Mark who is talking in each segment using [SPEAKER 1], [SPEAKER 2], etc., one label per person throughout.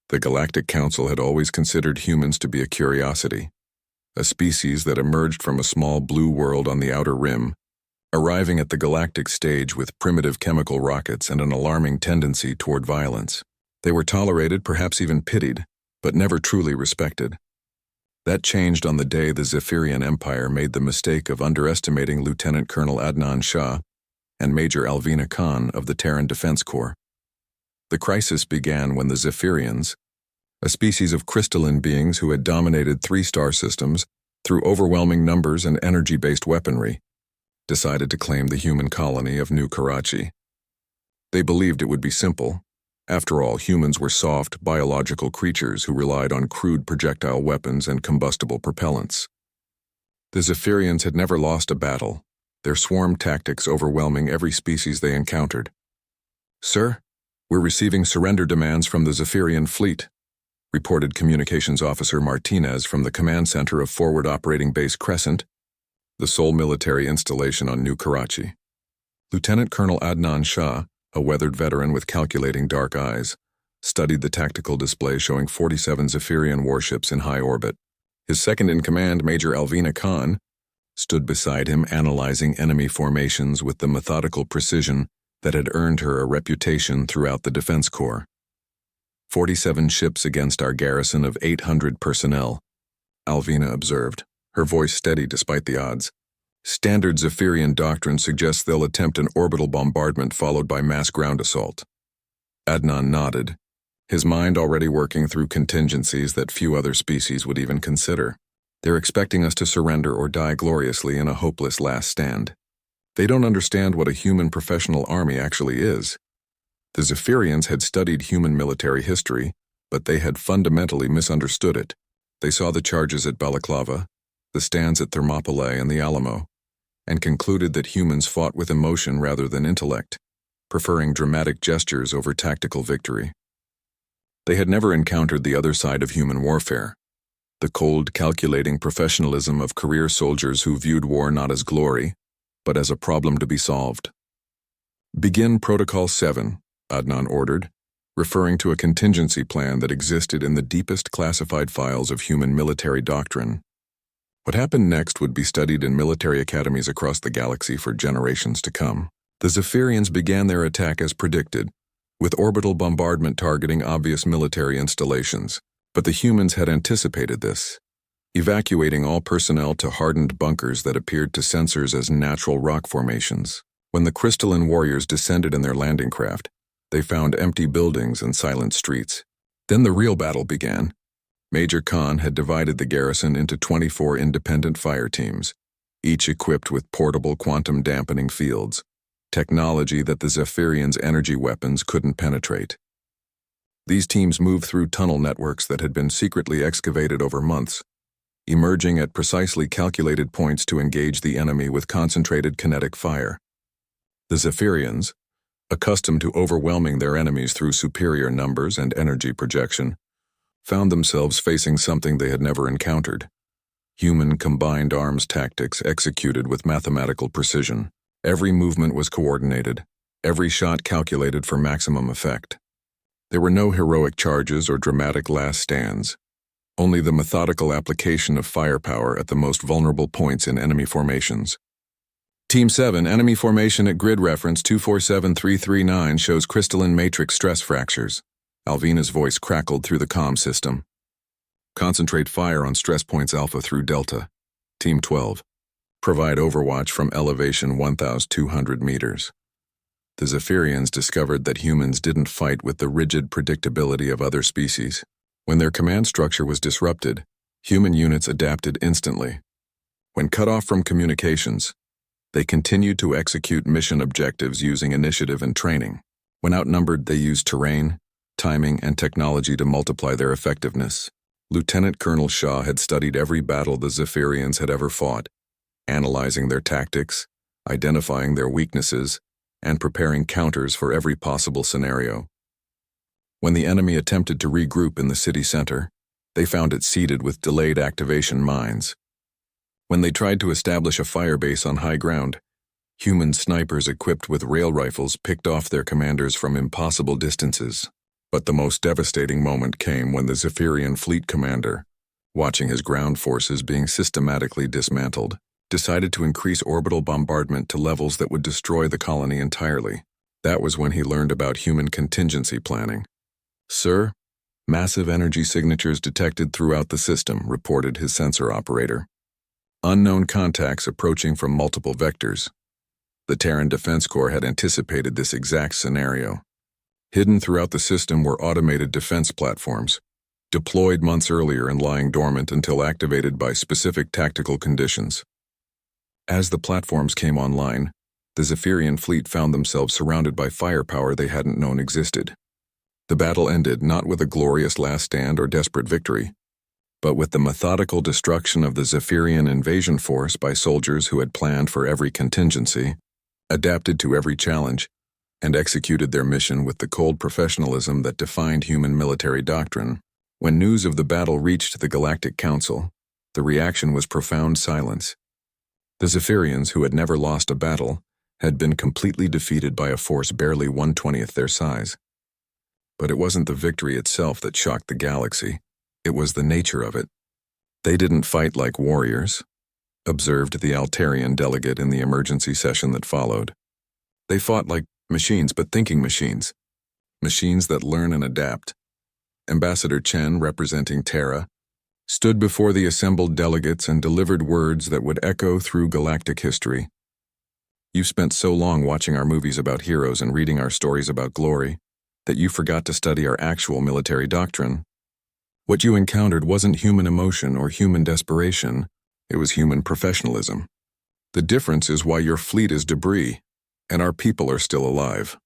[SPEAKER 1] The Galactic Council had always considered humans to be a curiosity, a species that emerged from a small blue world on the outer rim, arriving at the galactic stage with primitive chemical rockets and an alarming tendency toward violence. They were tolerated, perhaps even pitied, but never truly respected. That changed on the day the Zetherian Empire made the mistake of underestimating Lieutenant Colonel Adnan Shah and Major Alvina Khan of the Terran Defense Corps. The crisis began when the Zetherians, a species of crystalline beings who had dominated 3 star systems through overwhelming numbers and energy-based weaponry, decided to claim the human colony of New Karachi. They believed it would be simple. After all, humans were soft, biological creatures who relied on crude projectile weapons and combustible propellants. The Zetherians had never lost a battle, their swarm tactics overwhelming every species they encountered. "Sir, we're receiving surrender demands from the Zetherian fleet," reported Communications Officer Martinez from the command center of Forward Operating Base Crescent, the sole military installation on New Karachi. Lieutenant Colonel Adnan Shah, a weathered veteran with calculating dark eyes, studied the tactical display showing 47 Zetherian warships in high orbit. His second-in-command, Major Alvina Khan, stood beside him analyzing enemy formations with the methodical precision that had earned her a reputation throughout the Defense Corps. 47 ships against our garrison of 800 personnel, Alvina observed, her voice steady despite the odds. Standard Zetherian doctrine suggests they'll attempt an orbital bombardment followed by mass ground assault. Adnan nodded, his mind already working through contingencies that few other species would even consider. They're expecting us to surrender or die gloriously in a hopeless last stand. They don't understand what a human professional army actually is. The Zetherians had studied human military history, but they had fundamentally misunderstood it. They saw the charges at Balaclava, the stands at Thermopylae and the Alamo, and concluded that humans fought with emotion rather than intellect, preferring dramatic gestures over tactical victory. They had never encountered the other side of human warfare, the cold, calculating professionalism of career soldiers who viewed war not as glory, but as a problem to be solved. "Begin Protocol 7, Adnan ordered, referring to a contingency plan that existed in the deepest classified files of human military doctrine. What happened next would be studied in military academies across the galaxy for generations to come. The Zetherians began their attack as predicted, with orbital bombardment targeting obvious military installations, but the humans had anticipated this, evacuating all personnel to hardened bunkers that appeared to sensors as natural rock formations. When the crystalline warriors descended in their landing craft, they found empty buildings and silent streets. Then the real battle began. Major Khan had divided the garrison into 24 independent fire teams, each equipped with portable quantum-dampening fields, technology that the Zetherians' energy weapons couldn't penetrate. These teams moved through tunnel networks that had been secretly excavated over months, emerging at precisely calculated points to engage the enemy with concentrated kinetic fire. The Zetherians, accustomed to overwhelming their enemies through superior numbers and energy projection, found themselves facing something they had never encountered: human combined arms tactics executed with mathematical precision. Every movement was coordinated, every shot calculated for maximum effect. There were no heroic charges or dramatic last stands, only the methodical application of firepower at the most vulnerable points in enemy formations. Team 7, enemy formation at grid reference 247339 shows crystalline matrix stress fractures. Alvina's voice crackled through the comm system. Concentrate fire on stress points Alpha through Delta. Team 12. Provide overwatch from elevation 1,200 meters. The Zetherians discovered that humans didn't fight with the rigid predictability of other species. When their command structure was disrupted, human units adapted instantly. When cut off from communications, they continued to execute mission objectives using initiative and training. When outnumbered, they used terrain, timing, and technology to multiply their effectiveness. Lieutenant Colonel Shah had studied every battle the Zetherians had ever fought, analyzing their tactics, identifying their weaknesses, and preparing counters for every possible scenario. When the enemy attempted to regroup in the city center, they found it seeded with delayed activation mines. When they tried to establish a firebase on high ground, human snipers equipped with rail rifles picked off their commanders from impossible distances. But the most devastating moment came when the Zetherian fleet commander, watching his ground forces being systematically dismantled, decided to increase orbital bombardment to levels that would destroy the colony entirely. That was when he learned about human contingency planning. "Sir, massive energy signatures detected throughout the system," reported his sensor operator. "Unknown contacts approaching from multiple vectors." The Terran Defense Corps had anticipated this exact scenario. Hidden throughout the system were automated defense platforms, deployed months earlier and lying dormant until activated by specific tactical conditions. As the platforms came online, the Zetherian fleet found themselves surrounded by firepower they hadn't known existed. The battle ended not with a glorious last stand or desperate victory, but with the methodical destruction of the Zetherian invasion force by soldiers who had planned for every contingency, adapted to every challenge, and executed their mission with the cold professionalism that defined human military doctrine. When news of the battle reached the Galactic Council, the reaction was profound silence. The Zetherians, who had never lost a battle, had been completely defeated by a force barely 1/20th their size. But it wasn't the victory itself that shocked the galaxy. It was the nature of it. "They didn't fight like warriors," observed the Altarian delegate in the emergency session that followed. "They fought like machines, but thinking machines. Machines that learn and adapt." Ambassador Chen, representing Terra, stood before the assembled delegates and delivered words that would echo through galactic history. "You've spent so long watching our movies about heroes and reading our stories about glory that you forgot to study our actual military doctrine. What you encountered wasn't human emotion or human desperation, it was human professionalism. The difference is why your fleet is debris, and our people are still alive."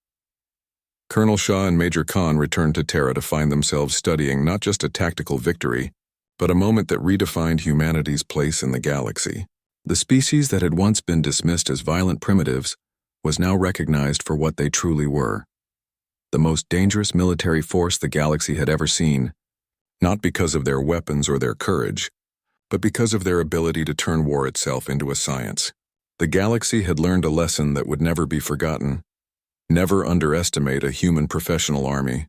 [SPEAKER 1] Colonel Shaw and Major Khan returned to Terra to find themselves studying not just a tactical victory, but a moment that redefined humanity's place in the galaxy. The species that had once been dismissed as violent primitives was now recognized for what they truly were: the most dangerous military force the galaxy had ever seen, not because of their weapons or their courage, but because of their ability to turn war itself into a science. The galaxy had learned a lesson that would never be forgotten. Never underestimate a human professional army.